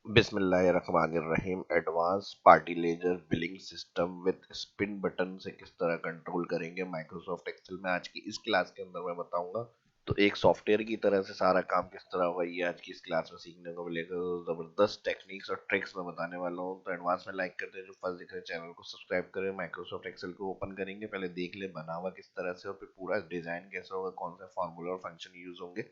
बिस्मिल्लाहिर्रहमानिर्रहीम। Advance party laser billing system with spin button से किस तरह कंट्रोल करेंगे माइक्रोसॉफ्ट एक्सेल में, आज की इस क्लास के अंदर मैं बताऊंगा। तो एक सॉफ्टवेयर की तरह से सारा काम किस तरह होगा ये आज की इस क्लास में सीखने को मिलेगा। तो जबरदस्त टेक्निक्स और ट्रिक्स मैं बताने वाला हूँ। तो एडवांस में लाइक करते हैं, जो फर्स्ट देख रहे हैं चैनल को सब्सक्राइब करें। माइक्रोसॉफ्ट एक्सेल को ओपन करेंगे, पहले देख ले बना हुआ किस तरह से और फिर पूरा डिजाइन कैसा होगा, कौन सा फॉर्मूला और फंक्शन यूज होंगे,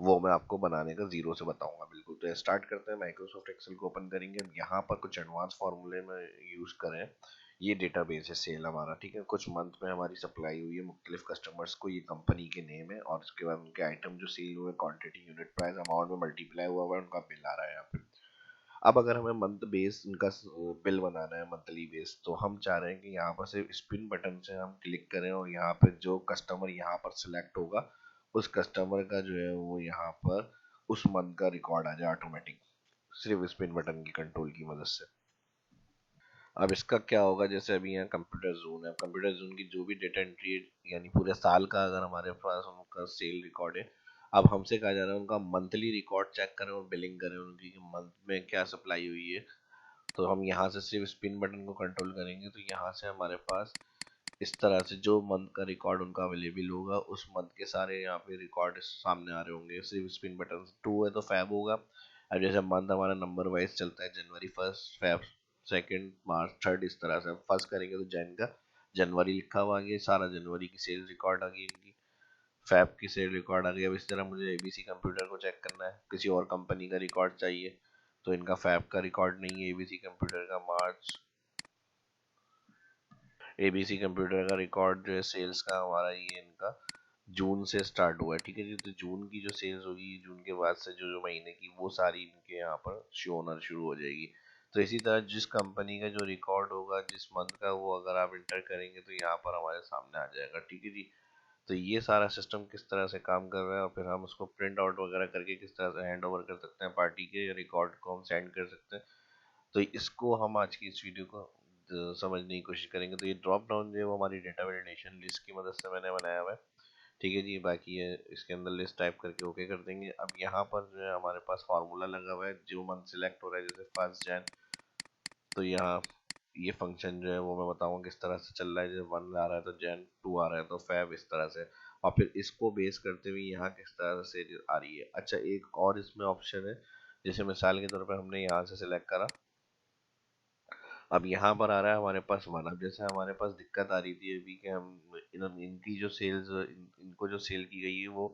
वो मैं आपको बनाने का जीरो से बताऊंगा। बिल्कुल, तो स्टार्ट करते हैं। माइक्रोसॉफ्ट एक्सेल को ओपन करेंगे, हम यहाँ पर कुछ एडवांस फार्मूले में यूज करें। ये डेटाबेस है सेल हमारा, ठीक है। कुछ मंथ में हमारी सप्लाई हुई है मुख्तलिफ कस्टमर्स को, ये कंपनी के नेम है और उसके बाद उनके आइटम जो सेल हुए, क्वांटिटी, यूनिट प्राइस, अमाउंट में मल्टीप्लाई हुआ है, उनका बिल आ रहा है यहाँ पे। अब अगर हमें मंथ बेस उनका बिल बनाना है, मंथली बेस, तो हम चाह रहे हैं कि यहाँ पर से स्पिन बटन से हम क्लिक करें और यहाँ पे जो कस्टमर यहाँ पर सिलेक्ट होगा, उस कस्टमर का जो है वो यहाँ पर उस मंथ का रिकॉर्ड आ जाए ऑटोमेटिक, सिर्फ स्पिन बटन की कंट्रोल की मदद से। अब इसका क्या होगा, जैसे अभी यहाँ कंप्यूटर जोन है, कंप्यूटर जोन की जो भी डेटा एंट्री यानी पूरे साल का अगर हमारे पास उनका सेल रिकॉर्ड है, अब हमसे कहा जा रहा है उनका मंथली रिकॉर्ड चेक करें और बिलिंग करें उनकी कि मंथ में क्या सप्लाई हुई है। तो हम यहाँ से सिर्फ स्पिन बटन को कंट्रोल करेंगे, तो यहाँ से हमारे पास इस तरह से जो मंथ का रिकॉर्ड उनका अवेलेबल होगा, उस मंथ के सारे यहाँ पे रिकॉर्ड सामने आ रहे होंगे सिर्फ स्पिन बटन से। टू है तो फैब होगा। अब जैसे मंथ हमारा नंबर वाइज चलता है, जनवरी फर्स्ट, फैब सेकंड, मार्च थर्ड, इस तरह से फर्स्ट करेंगे तो जैन का जनवरी लिखा हुआ आ गया, सारा जनवरी की सेल रिकॉर्ड आ गई इनकी, फैब की सेल रिकॉर्ड आ गई। अब इस तरह मुझे एबीसी कंप्यूटर को चेक करना है, किसी और कंपनी का रिकॉर्ड चाहिए, तो इनका फैब का रिकॉर्ड नहीं है, एबीसी कंप्यूटर का मार्च, एबीसी कंप्यूटर का रिकॉर्ड जो है सेल्स का हमारा, ये इनका जून से स्टार्ट हुआ है, ठीक है जी। तो जून की जो सेल्स होगी, जून के बाद से जो जो महीने की, वो सारी इनके यहाँ पर शो होना शुरू हो जाएगी। तो इसी तरह जिस कंपनी का जो रिकॉर्ड होगा जिस मंथ का, वो अगर आप इंटर करेंगे तो यहाँ पर हमारे सामने आ जाएगा, ठीक है जी। तो ये सारा सिस्टम किस तरह से काम कर रहा है और फिर हम उसको प्रिंट आउट वगैरह करके किस तरह से हैंड ओवर कर सकते हैं, पार्टी के रिकॉर्ड को हम सेंड कर सकते हैं। तो इसको हम आज की इस वीडियो को समझने की कोशिश करेंगे। तो ये ड्रॉप डाउन जो है वो हमारी डेटा वैलिडेशन लिस्ट की मदद से मैंने बनाया हुआ है, ठीक है जी। बाकी ये इसके अंदर लिस्ट टाइप करके ओके कर देंगे। अब यहाँ पर जो है हमारे पास फार्मूला लगा हुआ है, जो मंथ सिलेक्ट हो रहा है, जैसे फर्स्ट जैन, तो यहाँ ये फंक्शन जो है वो मैं बताऊंगा किस तरह से चल रहा है। जैसे वन आ रहा है तो जैन, टू आ रहा है तो फैब, इस तरह से। और फिर इसको बेस करते हुए यहाँ किस तरह से आ रही है। अच्छा, एक और इसमें ऑप्शन है, जैसे मिसाल के तौर पर हमने यहाँ से सिलेक्ट करा, अब यहाँ पर आ रहा है हमारे पास वन। अब जैसे हमारे पास दिक्कत आ रही थी अभी कि हम इनकी जो सेल्स इनको जो सेल की गई है वो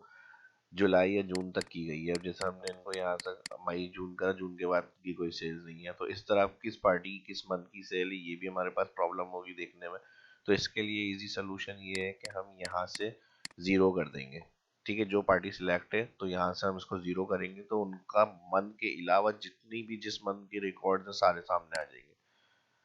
जुलाई या जून तक की गई है। अब जैसे हमने इनको यहाँ तक मई जून का, जून के बाद की कोई सेल्स नहीं है, तो इस तरह किस पार्टी की किस मंथ की सेल है, ये भी हमारे पास प्रॉब्लम होगी देखने में। तो इसके लिए इजी सोल्यूशन ये है कि हम यहाँ से ज़ीरो कर देंगे, ठीक है। जो पार्टी सिलेक्ट है तो यहाँ से हम इसको ज़ीरो करेंगे, तो उनका मंथ के अलावा जितनी भी जिस मंथ की रिकॉर्ड है सारे सामने आ जाएंगे।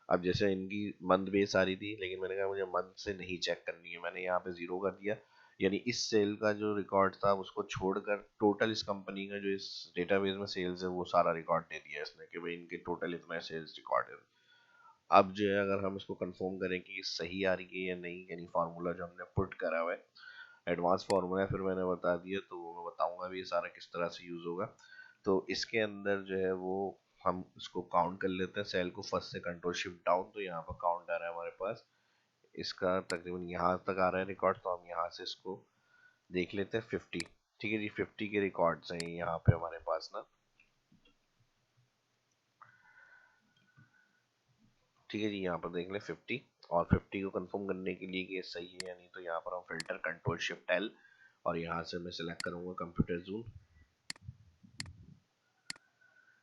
अब जैसे इनकी मंथ बेस आ रही थी, लेकिन मैंने कहा मुझे मंथ से नहीं चेक करनी है, मैंने यहाँ पे जीरो कर दिया। यानी इस सेल का जो रिकॉर्ड था उसको छोड़कर टोटल इस कंपनी का जो इस डेटाबेस में सेल्स है वो सारा रिकॉर्ड दे दिया इसने कि भाई इनके टोटल इतना सेल्स रिकॉर्ड है। अब जो है अगर हम इसको कंफर्म करें कि ये सही आ रही है या नहीं, यानी फार्मूला जो हमने पुट करा हुआ है, एडवांस फार्मूला फिर मैंने बता दिया, तो मैं बताऊंगा भी ये सारा किस तरह से यूज होगा। तो इसके अंदर जो है वो हम इसको काउंट कर लेते हैं, सेल को फर्स्ट से कंट्रोल शिफ्ट डाउन, तो यहाँ पर काउंट आ रहा है हमारे पास, इसका तकरीबन यहाँ तक आ रहा है रिकॉर्ड, तो हम यहाँ से इसको देख लेते हैं 50, ठीक है जी। 50 के रिकॉर्ड्स हैं यहाँ पे हमारे पास ना, ठीक है जी। यहाँ पर देख लें 50, और 50 को कंफर्म करने के लिए कि ये सही है या नहीं, तो यहाँ पर हम फिल्टर कंट्रोल शिफ्ट एल, और यहाँ से मैं सिलेक्ट करूँगा computer zone.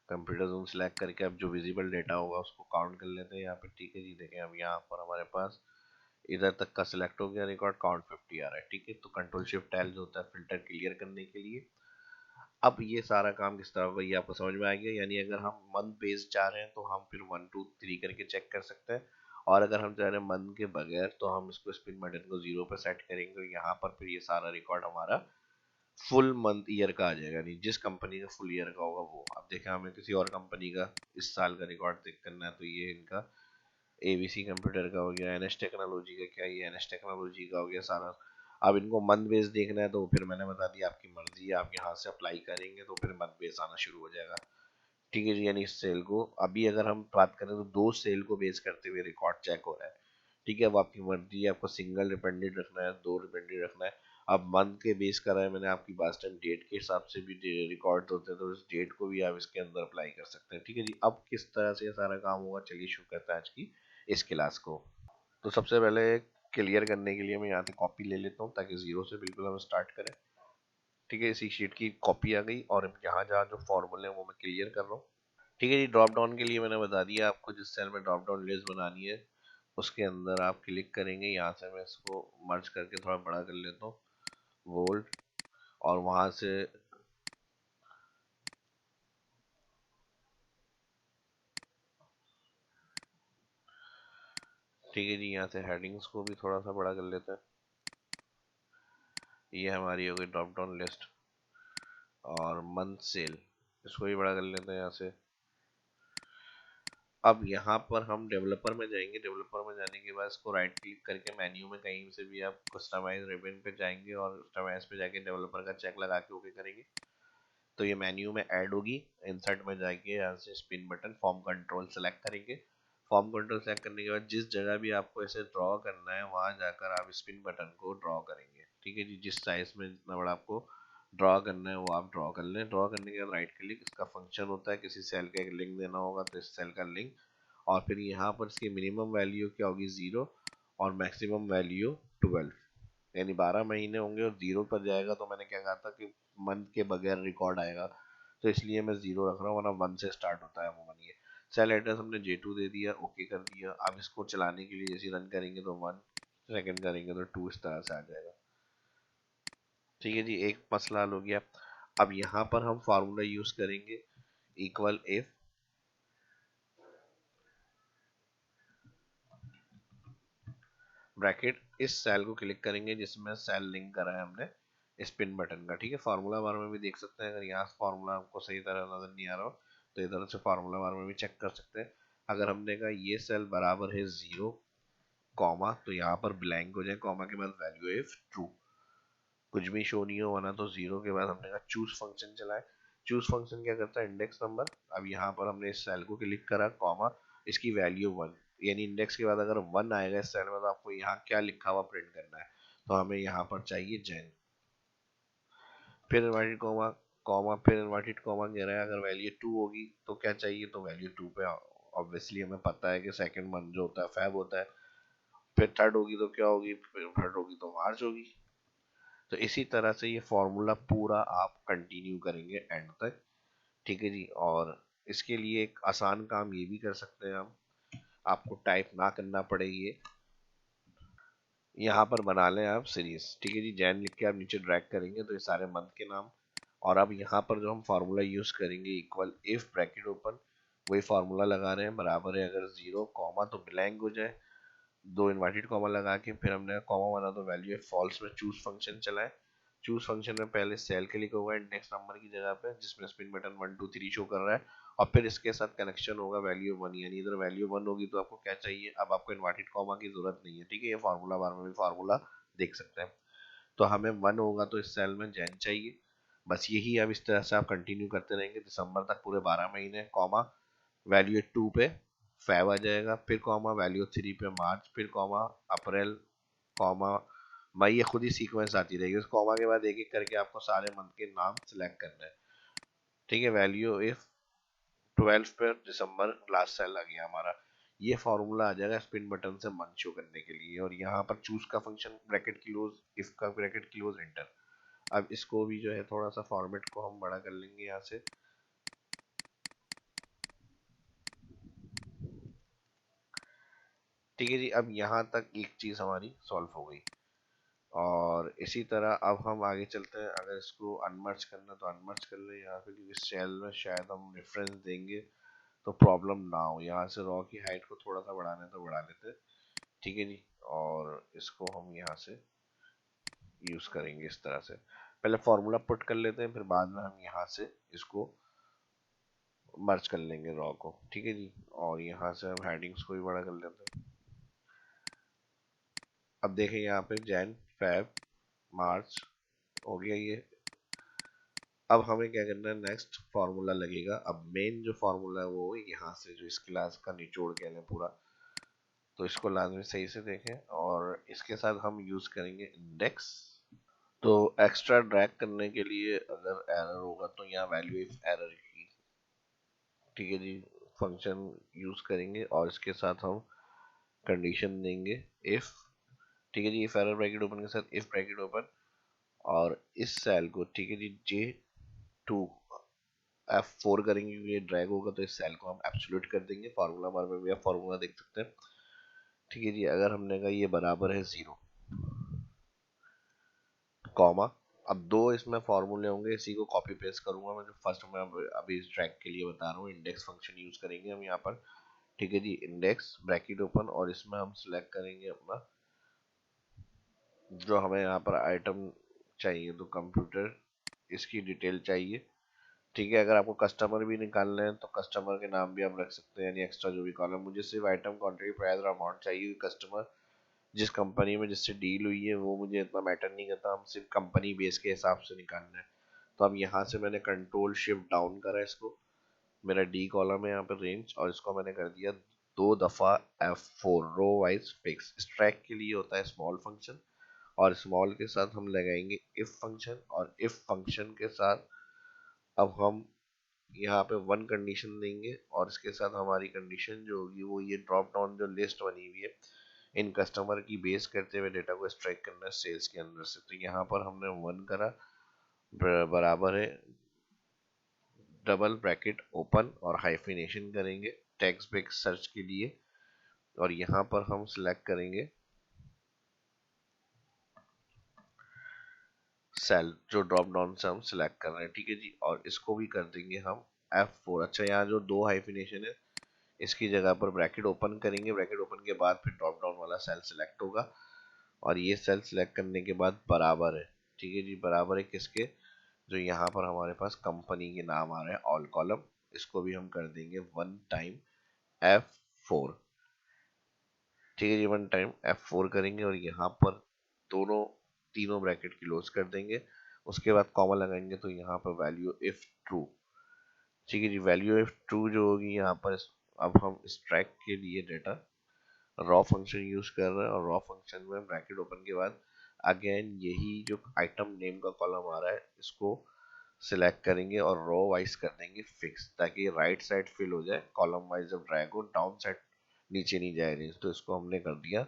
Computer zone select करके अब जो विजिबल डेटा होगा उसको काउंट कर लेते हैं यहाँ पे, ठीक है जी। देखें अब यहाँ पर हमारे पास इधर तक का सिलेक्ट हो गया रिकॉर्ड, काउंट 50 आ रहा है, ठीक है। तो कंट्रोल शिफ्ट एल जो होता है फिल्टर क्लियर करने के लिए। अब ये सारा काम किस तरह होगा ये आपको समझ में आ गया। यानी अगर हम मंथ बेस्ड चाह रहे हैं तो हम फिर 1 2 3 करके चेक कर सकते हैं, और अगर हम चाह रहे हैं मंथ के बगैर तो हम इसको स्पिन बटन को जीरो पे सेट करेंगे, तो यहाँ पर फिर ये सारा रिकॉर्ड हमारा फुल मंथ ईयर का आ जाएगा, नहीं जिस कंपनी का फुल ईयर का होगा वो। अब देखें हमें किसी और कंपनी का इस साल का रिकॉर्ड चेक करना है, तो ये इनका एबीसी कंप्यूटर का हो गया, एनएस टेक्नोलॉजी का, क्या ये एनएस टेक्नोलॉजी का हो गया सारा। अब इनको मंथ बेस देखना है तो फिर मैंने बता दिया आपकी मर्जी है, आप यहाँ से अप्लाई करेंगे तो फिर मंथ बेस आना शुरू हो जाएगा, ठीक है जी। यानी इस सेल को अभी अगर हम बात करें तो दो सेल को बेस करते हुए रिकॉर्ड चेक हो रहा है। ठीक है, वो आपकी मर्जी है, आपको सिंगल डिपेंडेंट रखना है, दो डिपेंडेंट रखना है। अब मंथ के बेस करा है मैंने, आपकी बात टाइम डेट के हिसाब से भी रिकॉर्ड होते हैं, तो उस डेट को भी आप इसके अंदर अप्लाई कर सकते हैं। ठीक है जी। अब किस तरह से ये सारा काम होगा, चलिए शुरू करते हैं आज की इस क्लास को। तो सबसे पहले क्लियर करने के लिए मैं यहाँ से कॉपी ले लेता हूँ ताकि जीरो से बिल्कुल हम स्टार्ट करें। ठीक है, इसी शीट की कॉपी आ गई और यहाँ जहाँ जो फॉर्मूले हैं वो मैं क्लियर कर रहा हूँ। ठीक है जी। ड्रॉप डाउन के लिए मैंने बता दिया आपको, जिस सेल में ड्रॉप डाउन लिस्ट बनानी है उसके अंदर आप क्लिक करेंगे। यहाँ से मैं इसको मर्ज करके थोड़ा बड़ा कर लेता हूँ, वोल्ट, और वहां से ठीक है जी, यहाँ से हेडिंग्स को भी थोड़ा सा बड़ा कर लेते हैं। ये हमारी हो गई ड्रॉप डाउन लिस्ट। और मंथ सेल, इसको भी बड़ा कर लेते हैं यहाँ से। अब यहाँ पर हम डेवलपर में जाएंगे। डेवलपर में जाने के बाद इसको राइट क्लिक करके मेन्यू में कहीं से भी आप कस्टमाइज रिबन पे जाएंगे और कस्टमाइज पे जाके डेवलपर का चेक लगा के ओके करेंगे तो ये मेन्यू में ऐड होगी। इंसर्ट में जाके यहाँ से spin button form control select करेंगे। फॉर्म कंट्रोल सेलेक्ट करने के बाद जिस जगह भी आपको ऐसे ड्रॉ करना है वहां जाकर आप स्पिन बटन को ड्रॉ करेंगे। ठीक है जी, जिस साइज में जितना बड़ा आपको ड्रॉ करना है वो आप ड्रॉ कर लें। ड्रॉ करने के बाद राइट क्लिक, इसका फंक्शन होता है किसी सेल का एक लिंक देना होगा तो इस सेल का लिंक, और फिर यहाँ पर इसकी मिनिमम वैल्यू क्या होगी 0 और मैक्सिमम वैल्यू 12, यानी 12 महीने होंगे और 0 पर जाएगा तो मैंने क्या कहा था कि मंथ के बगैर रिकॉर्ड आएगा, तो इसलिए मैं 0 रख रहा हूँ, वरना 1 से स्टार्ट होता है वो मन। ये सेल एड्रेस हमने J2 दे दिया, ओके कर दिया। अब इसको चलाने के लिए जैसे रन करेंगे तो 1, सेकंड करेंगे तो 2, इस तरह से आ जाएगा। ठीक है जी, एक मसला हल हो गया। अब यहाँ पर हम फार्मूला यूज करेंगे इक्वल इफ ब्रैकेट, इस सेल को क्लिक करेंगे जिसमें सेल लिंक करा है हमने स्पिन बटन का। ठीक है, फार्मूला बार में भी देख सकते हैं, अगर यहाँ फार्मूला आपको सही तरह नजर नहीं आ रहा हो तो इधर से फार्मूला बार में भी चेक कर सकते हैं। अगर हमने कहा ये सेल बराबर है 0 कॉमा, तो यहाँ पर ब्लैंक हो जाए, कॉमा के बाद वैल्यू इफ ट्रू, कुछ भी शो नहीं हो वरना, तो 0 के बाद हमने कहा चूज फंक्शन चलाए। चूज फंक्शन क्या करता है, इंडेक्स नंबर। अब यहाँ पर हमने इस सेल को क्लिक करा, कॉमा, इसकी वैल्यू 1, यानी इंडेक्स के बाद अगर 1 आएगा इस सेल में तो आपको यहाँ क्या लिखा हुआ प्रिंट करना है, तो हमें यहाँ पर चाहिए जैन। फिर इन्वर्टेड कॉमा, कॉमा, फिर इन्वर्टेड कॉमा कह रहा है अगर वैल्यू 2 होगी तो क्या चाहिए, तो वैल्यू 2 पे, ऑब्वियसली हमें पता है कि सेकंड मंथ जो होता है फेब होता है। फिर थर्ड होगी तो क्या होगी, फिर थर्ड होगी तो मार्च होगी। तो इसी तरह से ये फॉर्मूला पूरा आप कंटिन्यू करेंगे एंड तक। ठीक है जी। और इसके लिए एक आसान काम ये भी कर सकते हैं हम, आपको टाइप ना करना पड़े, ये यहाँ पर बना लें आप सीरीज। ठीक है जी, जैन लिख के आप नीचे ड्रैग करेंगे तो ये सारे मंथ के नाम। और अब यहाँ पर जो हम फार्मूला यूज करेंगे इक्वल इफ ब्रैकेट ओपन, वही फार्मूला लगा रहे हैं, बराबर है अगर 0 कॉमा तो ब्लैंक हो जाए, दो इन्वर्टेड कॉमा लगा के फिर हमने कॉमा बना तो वैल्यू है फॉल्स में चूज फंक्शन चलाए। चूज फंक्शन में पहले सेल क्लिक होगा इंडेक्स नंबर की जगह पे जिसमें स्पिन बटन 1 2 3 शो कर रहा है, और फिर इसके साथ कनेक्शन होगा वैल्यू 1, यानी इधर वैल्यू 1 होगी तो आपको क्या चाहिए, अब आपको इन्वर्टेड कॉमा की जरूरत नहीं है। ठीक है, ये फार्मूला बार में भी फार्मूला देख सकते हैं। तो हमें 1 होगा तो इस सेल में जैन चाहिए। बस यही, अब इस तरह से आप कंटिन्यू करते रहेंगे दिसंबर तक, पूरे 12 महीने, कॉमा, वैल्यू 2 पे फेब आ जाएगा, फिर कॉमा वैल्यू 3 पे मार्च, फिर कॉमा अप्रैल, कॉमा मई, ये खुद ही सीक्वेंस आती रहेगी। उस कॉमा के बाद एक एक करके आपको सारे मंथ के नाम सिलेक्ट करना है। ठीक है, वैल्यू इफ 12 पे दिसंबर लास्ट सेल आ गया हमारा, ये फॉर्मूला आ जाएगा स्पिन बटन से मंथ शो करने के लिए। और यहाँ पर चूज का फंक्शन ब्रैकेट क्लोज, इफ का ब्रैकेट क्लोज, एंटर। अब इसको भी जो है थोड़ा सा फॉर्मेट को हम बड़ा कर लेंगे यहाँ से। ठीक है जी, अब यहाँ तक एक चीज हमारी सॉल्व हो गई। और इसी तरह अब हम आगे चलते हैं, अगर इसको अनमर्ज करना तो अनमर्ज कर ले यहाँ पे, क्योंकि सेल में शायद हम रेफरेंस देंगे तो प्रॉब्लम ना हो। यहाँ से रॉ की हाइट को थोड़ा सा बढ़ाना है तो बढ़ा लेते हैं। ठीक है जी, और इसको हम यहाँ से यूज करेंगे इस तरह से। पहले फॉर्मूला पुट कर लेते हैं, फिर बाद में हम यहाँ से इसको मर्ज कर लेंगे रॉ को। ठीक है जी, और यहाँ से हम हेडिंग्स को भी बड़ा कर लेते हैं। अब देखें यहाँ पे जैन फेब मार्च हो गया ये, अब हमें क्या करना है, नेक्स्ट फार्मूला लगेगा। अब मेन जो फार्मूला है वो यहाँ से जो इस क्लास का निचोड़ के लें पूरा, तो इसको लाजमी सही से देखें। और इसके साथ हम यूज करेंगे इंडेक्स। तो एक्स्ट्रा ड्रैग करने के लिए अगर एरर होगा तो यहाँ वैल्यू इफ एरर की, ठीक है जी, फंक्शन यूज करेंगे और इसके साथ हम कंडीशन देंगे इफ, ठीक है जी, इफ एरर ब्रैकेट ओपन के साथ इफ ब्रैकेट ओपन, और इस सेल को, ठीक है जी, J2 F4 करेंगे क्योंकि ये ड्रैग होगा, तो इस सेल को हम एब्सोल्यूट कर देंगे। फार्मूला बार में भी आप फार्मूला देख सकते हैं, ठीक है जी। अगर हमने कहा ये बराबर है 0, कॉमा, अब दो इसमें फार्मूले होंगे, इसी को कॉपी पेस्ट करूंगा मैं। जो फर्स्ट में अभी इस ट्रैक के लिए बता रहा हूँ, इंडेक्स फंक्शन यूज करेंगे हम यहाँ पर, ठीक है जी। इंडेक्स ब्रैकेट ओपन, और इसमें हम सिलेक्ट करेंगे अपना जो हमें यहाँ पर आइटम चाहिए, तो कंप्यूटर, इसकी डिटेल चाहिए, ठीक है। अगर आपको कस्टमर भी निकालना है तो कस्टमर के नाम भी आप रख सकते हैं, यानी एक्स्ट्रा जो भी कॉलम। मुझे सिर्फ आइटम, क्वांटिटी, प्राइस और अमाउंट चाहिए। कस्टमर जिस कंपनी में जिससे डील हुई है वो मुझे इतना मैटर नहीं करता, हम सिर्फ कंपनी बेस के हिसाब से निकालना है। तो अब यहाँ से मैंने कंट्रोल शिफ्ट डाउन करा इसको, मेरा डी कॉलम है यहाँ पर रेंज, और इसको मैंने कर दिया 2 दफा F4 रो वाइज फिक्स। स्ट्रैक के लिए होता है स्मॉल फंक्शन, और स्मॉल के साथ हम लगाएंगे इफ फंक्शन, और इफ फंक्शन के साथ अब हम यहाँ पे वन कंडीशन देंगे, और इसके साथ हमारी कंडीशन जो होगी वो ये ड्रॉप डाउन जो लिस्ट बनी हुई है इन कस्टमर की बेस करते हुए डेटा को एक्सट्रैक्ट करना है सेल्स के अंदर से। तो यहाँ पर हमने वन करा, बराबर है डबल ब्रैकेट ओपन और हाइफिनेशन करेंगे टेक्स्ट बेस सर्च के लिए, और यहाँ पर हम सिलेक्ट करेंगे सेल जो ड्रॉप डाउन से हम सिलेक्ट कर रहे हैं, ठीक है जी। और इसको भी कर देंगे हम F4। अच्छा, यहाँ जो दो हाइफिनेशन है इसकी जगह पर ब्रैकेट ओपन करेंगे, ब्रैकेट ओपन के बाद फिर ड्रॉप डाउन वाला सेल सिलेक्ट होगा, और ये सेल सिलेक्ट करने के बाद बराबर है, ठीक है जी, बराबर है किसके, जो यहाँ पर हमारे पास कंपनी के नाम आ रहे हैं ऑल कॉलम। इसको भी हम कर देंगे वन टाइम F4, ठीक है जी, वन टाइम F4 करेंगे, और यहाँ पर दोनों तीनों ब्रैकेट क्लोज कर देंगे। उसके बाद कॉमा लगाएंगे, तो यहाँ पर वैल्यू इफ ट्रू, ठीक है जी, वैल्यू इफ ट्रू जो होगी यहाँ पर अब हम इस ट्रैक के लिए डेटा रॉ फंक्शन यूज कर रहे हैं, और रॉ फंक्शन में ब्रैकेट ओपन के बाद अगेन यही जो आइटम नेम का कॉलम आ रहा है इसको सिलेक्ट करेंगे और रो वाइज कर देंगे फिक्स, ताकि राइट साइड फिल हो जाए कॉलम वाइज। जब ड्रैग हो डाउन साइड नीचे नहीं जाए रेंज, तो इसको हमने कर दिया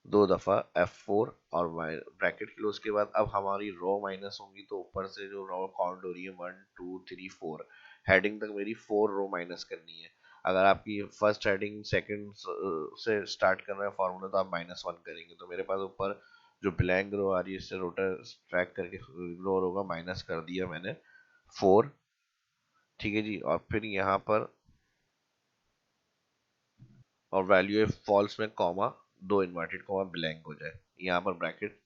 2 दफा F4 और ब्रैकेट क्लोज के बाद अब हमारी रो माइनस होंगी, तो ऊपर से जो रो काउंट हो रही है 1 2 3 4 हेडिंग तक मेरी 4 रो माइनस करनी है। अगर आपकी फर्स्ट हेडिंग सेकंड से स्टार्ट कर रहा है फॉर्मूला, तो आप -1 करेंगे। तो मेरे पास ऊपर जो ब्लैंक रो आ रही है इससे रोटर ट्रैक करके इग्नोर होगा, माइनस कर दिया मैंने 4, ठीक है जी। और फिर यहाँ पर और वैल्यू है फॉल्स में कॉमा, दो इन्वर्टेड कॉमा ब्लैंक हो जाए, यहाँ पर ब्रैकेट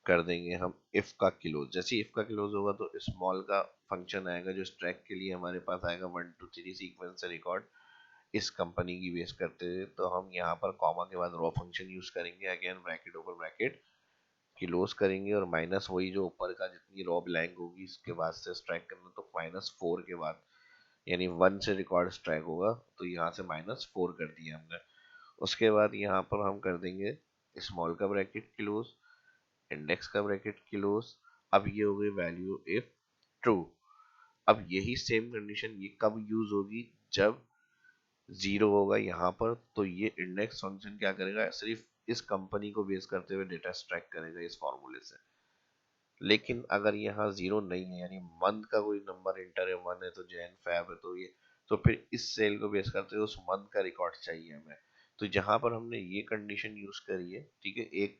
कर देंगे हम इफ का क्लोज। जैसे इफ का क्लोज होगा तो स्मॉल का फंक्शन आएगा जो स्ट्रैक के लिए हमारे पास आएगा 1 2 3 सीक्वेंस से रिकॉर्ड इस कंपनी की बेस करते हुए। तो हम यहाँ पर कॉमा के बाद रॉ फंक्शन यूज करेंगे, again bracket over bracket close करेंगे, और माइनस वही जो ऊपर का जितनी रॉ ब्लैंक होगी इसके बाद से स्ट्रैक करना, तो -4 के बाद, यानी 1 से रिकॉर्ड स्ट्रैक होगा, तो यहाँ से -4 कर दिया हमने। उसके बाद यहाँ पर हम कर देंगे स्मॉल का ब्रैकेट क्लोज, इंडेक्स का ब्रैकेट क्लोज। अब ये हो गई वैल्यू इफ ट्रू। अब यही सेम कंडीशन ये कब यूज होगी, जब 0 होगा यहाँ पर, तो ये इंडेक्स फंक्शन क्या करेगा, सिर्फ इस कंपनी को बेस करते हुए डेटा स्ट्रैक करेगा इस फॉर्मूले से। लेकिन अगर यहाँ 0 नहीं है, यानी मंथ का कोई नंबर इंटर है, 1 है तो जैन फैब है, तो ये, तो फिर इस सेल को बेस करते हुए उस मंथ का रिकॉर्ड चाहिए हमें। तो जहां पर हमने ये कंडीशन यूज करी है, ठीक है, एक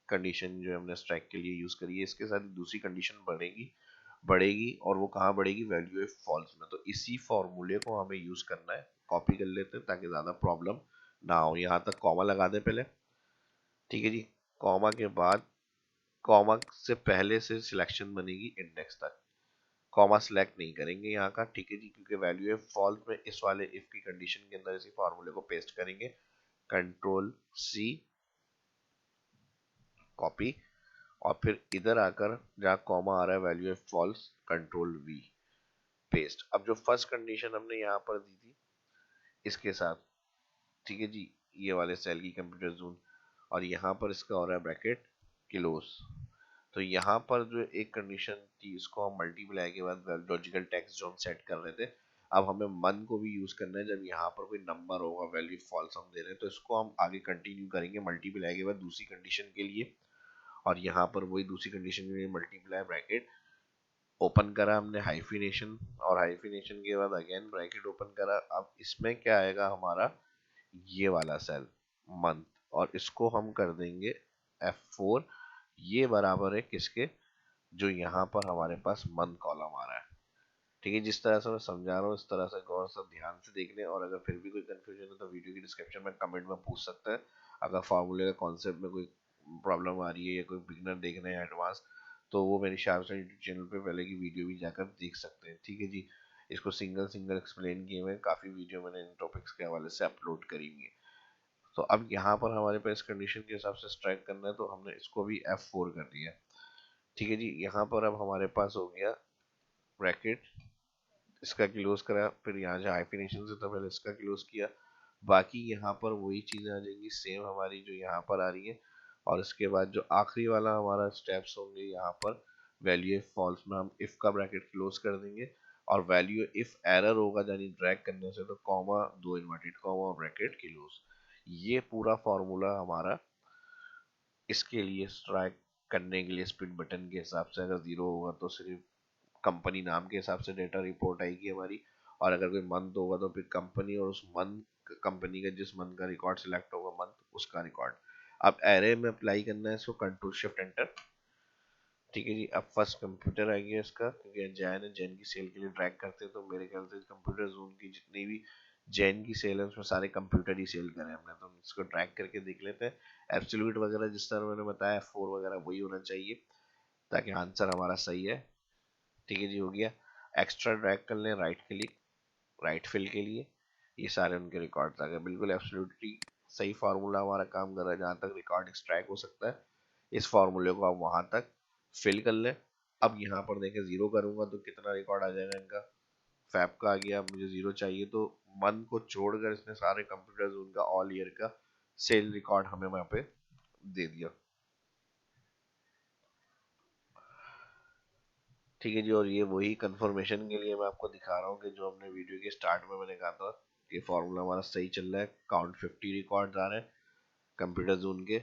कंडीशन जो हमने स्ट्राइक के लिए यूज करी है, इसके साथ दूसरी कंडीशन बढ़ेगी बढ़ेगी और वो कहाँ बढ़ेगी, वैल्यू है फॉल्स में। तो इसी फॉर्मूले को हमें यूज करना है, कॉपी कर लेते हैं ताकि ज्यादा प्रॉब्लम ना हो। यहाँ तक कॉमा लगा दे पहले, ठीक है जी। कॉमा के बाद, कॉमा से पहले से सिलेक्शन बनेगी इंडेक्स तक, कॉमा सिलेक्ट नहीं करेंगे यहाँ का, ठीक है जी, क्योंकि वैल्यू है फॉल्स में इस वाले इफ की कंडीशन के अंदर इसी फॉर्मूले को पेस्ट करेंगे, कंट्रोल C कॉपी, और फिर इधर आकर जहाँ कॉमा आ रहा है वैल्यू है फॉल्स, कंट्रोल वी, पेस्ट। अब जो फर्स्ट कंडीशन हमने यहाँ पर दी थी इसके साथ, ठीक है जी, ये वाले सेल की कंप्यूटर जोन, और यहाँ पर इसका हो रहा है ब्रैकेट क्लोज। तो यहाँ पर जो एक कंडीशन थी इसको हम मल्टीप्लाई के बाद लॉजिकल टेक्स्ट जो हम सेट कर रहे थे, अब हमें मन को भी यूज करना है। जब यहाँ पर कोई नंबर होगा वैल्यू फॉल्स हम दे रहे हैं, तो इसको हम आगे कंटिन्यू करेंगे मल्टीप्लाई के बाद दूसरी कंडीशन के लिए, और यहाँ पर वही दूसरी कंडीशन के लिए मल्टीप्लाई ब्रैकेट ओपन करा हमने हाइफिनेशन, और हाइफिनेशन के बाद अगेन ब्रैकेट ओपन करा। अब इसमें क्या आएगा हमारा, ये वाला सेल मंथ, और इसको हम कर देंगे F4। ये बराबर है किसके, जो यहाँ पर हमारे पास मंथ कॉलम आ रहा है। ठीक है, जिस तरह से मैं समझा रहा हूँ इस तरह से गौर से ध्यान से देख लें, और अगर फिर भी कोई कंफ्यूजन है तो वीडियो की डिस्क्रिप्शन में कमेंट में पूछ सकते हैं। अगर फार्मूले का कॉन्सेप्ट में कोई प्रॉब्लम आ रही है या कोई बिगनर देख रहे हैं एडवांस, तो वो मेरी शार्पसन यूट्यूब चैनल पे पहले की वीडियो भी जाकर देख सकते हैं। ठीक है जी, इसको सिंगल सिंगल एक्सप्लेन किए हुए काफ़ी वीडियो मैंने इन टॉपिक्स के हवाले से अपलोड करी हुई है। तो अब यहाँ पर हमारे पास कंडीशन के हिसाब से स्ट्राइक करना है, तो हमने इसको भी F4 कर दिया। ठीक है जी, यहाँ पर अब हमारे पास हो गया ब्रैकेट, इसका क्लोज करा, फिर यहाँ से हाइफिनेशन से तो पहले इसका क्लोज किया। बाकी यहाँ पर वही चीज़ें आ जाएंगी सेम हमारी जो यहाँ पर आ रही है, और इसके बाद जो आखिरी वाला हमारा स्टेप्स होंगे यहाँ पर वैल्यू इफ फॉल्स में हम इफ का ब्रैकेट क्लोज कर देंगे, और वैल्यू इफ एरर होगा यानी ड्रैग करने से तो कॉमा, दो इन्वर्टेड कॉमा और ब्रैकेट क्लोज। ये पूरा फॉर्मूला हमारा इसके लिए स्ट्राइक करने के लिए स्प्लिट बटन के हिसाब से, अगर जीरो होगा तो सिर्फ कंपनी नाम के हिसाब से डेटा रिपोर्ट आएगी हमारी, और अगर कोई मंथ होगा तो फिर कंपनी और उस मंथ कंपनी का जिस मंथ का रिकॉर्ड सिलेक्ट होगा मंथ उसका रिकॉर्ड। अब एरे में अप्लाई करना है इसको, कंट्रोल शिफ्ट एंटर। ठीक है जी, अब फर्स्ट कंप्यूटर आ गया इसका, क्योंकि जैन है, जैन की सेल के लिए ट्रैक करते हैं, तो मेरे ख्याल से कंप्यूटर जोन की जितनी भी जैन की सेल है उसमें सारे कंप्यूटर ही सेल करें हमने, तो इसको ट्रैक करके देख लेते हैं। एब्सोल्यूट वगैरह जिस तरह मैंने बताया F4 वगैरह वही होना चाहिए ताकि आंसर हमारा सही है। ठीक है जी, हो गया। एक्स्ट्रा ड्रैग कर लें, राइट क्लिक, राइट फिल के लिए, ये सारे उनके रिकॉर्ड आ गए। बिल्कुल एब्सोल्युटली सही फार्मूला हमारा काम कर रहा है, जहाँ तक रिकॉर्ड एक्सट्रैक्ट हो सकता है इस फार्मूले को आप वहां तक फिल कर लें। अब यहाँ पर देखें जीरो करूंगा तो कितना रिकॉर्ड आ जाएगा इनका, फैब का आ गया। मुझे जीरो चाहिए तो मन को छोड़कर इसने सारे कंप्यूटर्स उनका ऑल ईयर का सेल रिकॉर्ड हमें वहां पे दे दिया। ठीक है जी, और ये वही कंफर्मेशन के लिए मैं आपको दिखा रहा हूँ कि जो हमने वीडियो के स्टार्ट में मैंने कहा था कि फॉर्मूला हमारा सही चल रहा है। काउंट 50 रिकॉर्ड्स आ रहे हैं कंप्यूटर जोन के,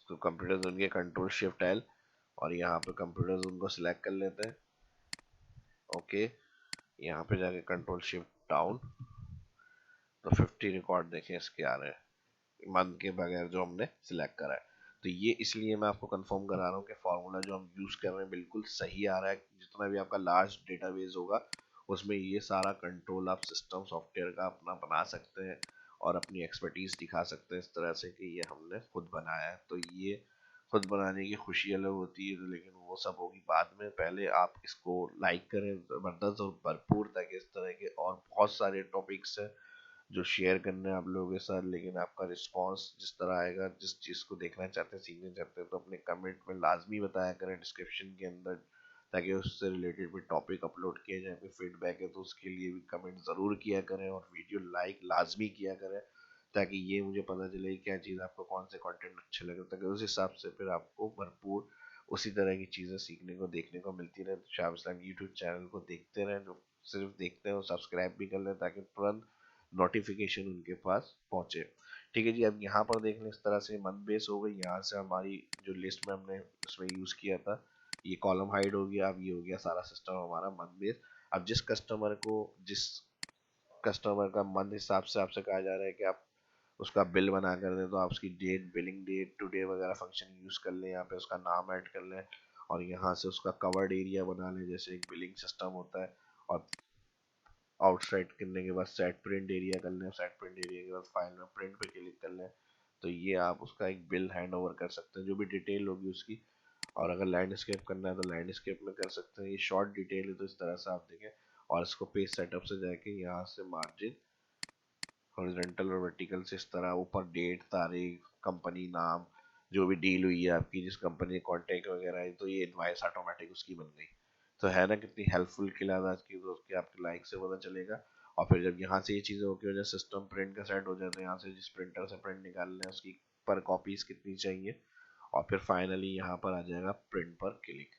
तो कंप्यूटर जोन के कंट्रोल शिफ्ट एल, और यहाँ पे कंप्यूटर जोन को सिलेक्ट कर लेते हैं। ओके, यहाँ पे जाके कंट्रोल शिफ्ट डाउन, तो 50 रिकॉर्ड देखें इसके आ रहे हैं मंथ के बगैर जो हमने सिलेक्ट करा है। तो ये इसलिए मैं आपको कंफर्म करा रहा हूँ कि फार्मूला जो हम यूज़ कर रहे हैं बिल्कुल सही आ रहा है। जितना भी आपका लार्ज डेटाबेस होगा उसमें ये सारा कंट्रोल आप सिस्टम सॉफ्टवेयर का अपना बना सकते हैं और अपनी एक्सपर्टीज दिखा सकते हैं इस तरह से कि ये हमने खुद बनाया है। तो ये खुद बनाने की खुशी अलग होती है, लेकिन वो सब होगी बाद में। पहले आप इसको लाइक करें ज़बरदस्त और भरपूर, ताकि इस तरह के और बहुत सारे टॉपिक्स हैं जो शेयर करने हैं आप लोगों के साथ। लेकिन आपका रिस्पांस जिस तरह आएगा, जिस चीज़ को देखना चाहते हैं सीखना चाहते हैं, तो अपने कमेंट में लाजमी बताया करें डिस्क्रिप्शन के अंदर, ताकि उससे रिलेटेड भी टॉपिक अपलोड किया जाए। कोई फीडबैक है तो उसके लिए भी कमेंट ज़रूर किया करें, और वीडियो लाइक लाजमी किया करें, ताकि ये मुझे पता चले कि क्या चीज़ आपको कौन से कंटेंट अच्छे लगे, ताकि उस हिसाब से फिर आपको भरपूर उसी तरह की चीज़ें सीखने को देखने को मिलती रहे। तो शाह इस्लाम यूट्यूब चैनल को देखते रहें, जो सिर्फ देखते हैं वो सब्सक्राइब भी कर लें ताकि तुरंत नोटिफिकेशन उनके पास पहुंचे। ठीक है जी, अब यहाँ पर देख लें इस तरह से मंथ बेस हो गई। यहाँ से हमारी जो लिस्ट में हमने उसमें यूज़ किया था ये कॉलम हाइड हो गया। अब ये हो गया सारा सिस्टम हमारा मंथ बेस। अब जिस कस्टमर का मंथ हिसाब से आपसे कहा जा रहा है कि आप उसका बिल बना कर दें, तो आप उसकी डेट, बिलिंग डेट, टुडे वगैरह फंक्शन यूज़ कर लें। यहाँ पे उसका नाम ऐड कर लें, और यहाँ से उसका कवर्ड एरिया बना लें जैसे एक बिलिंग सिस्टम होता है, और आउटसाइड करने के बाद सेट प्रिंट एरिया कर लें। सेट प्रिंट एरिया के बाद फाइल में प्रिंट पे क्लिक कर लें, तो ये आप उसका एक बिल हैंड ओवर कर सकते हैं जो भी डिटेल होगी उसकी। और अगर लैंडस्केप करना है तो लैंडस्केप में कर सकते हैं। ये शॉर्ट डिटेल है तो इस तरह से आप देखें, और इसको पेज सेटअप से जाके यहाँ से मार्जिन हॉरिजॉन्टल और वर्टिकल से इस तरह ऊपर डेट, तारीख, कंपनी नाम, जो भी डील हुई है आपकी, जिस कंपनी कॉन्टेक्ट वगैरह है, तो ये इनवाइस ऑटोमेटिक उसकी बन गई। तो है ना कितनी हेल्पफुल क्लास आज की, तो उसके आपके लाइक से पता चलेगा। और फिर जब यहाँ से ये चीज़ें ओके हो जाए, सिस्टम प्रिंट का सेट हो जाए, तो यहाँ से जिस प्रिंटर से प्रिंट निकालना है उसकी पर कॉपीज कितनी चाहिए, और फिर फाइनली यहाँ पर आ जाएगा प्रिंट पर क्लिक।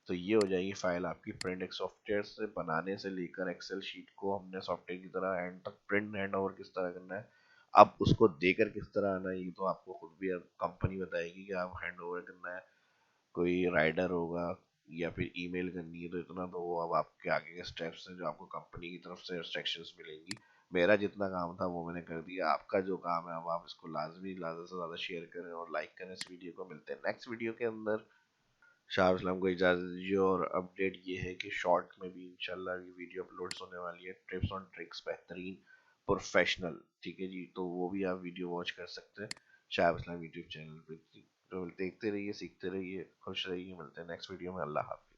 तो ये हो जाएगी फाइल आपकी प्रिंट। एक सॉफ्टवेयर से बनाने से लेकर एक्सेल शीट को हमने सॉफ्टवेयर की तरह एंड तक प्रिंट हैंड ओवर किस तरह करना है, अब उसको देकर किस तरह आना है, ये तो आपको खुद भी कंपनी बताएगी कि आप हैंड ओवर करना है, कोई राइडर होगा या फिर ईमेल करनी है, तो इतना तो वो अब आपके आगे के स्टेप्स हैं जो आपको कंपनी की तरफ से इंस्ट्रक्शंस मिलेंगी। मेरा जितना काम था वो मैंने कर दिया, आपका जो काम है अब आप इसको लाजमी ज़्यादा से ज़्यादा शेयर करें और लाइक करें इस वीडियो को। मिलते हैं नेक्स्ट वीडियो के अंदर। शाह इस्लाम को इजाज़त दीजिए, और अपडेट ये है कि शॉर्ट में भी इंशाल्लाह ये वीडियो अपलोड्स होने वाली है, टिप्स ऑन ट्रिक्स बेहतरीन प्रोफेशनल, ठीक है जी, तो वो भी आप वीडियो वॉच कर सकते हैं शाह इस्लाम यूट्यूब चैनल पे। तो देखते रहिए, सीखते रहिए, खुश रहिए। मिलते हैं नेक्स्ट वीडियो में। अल्लाह हाफ़िज़।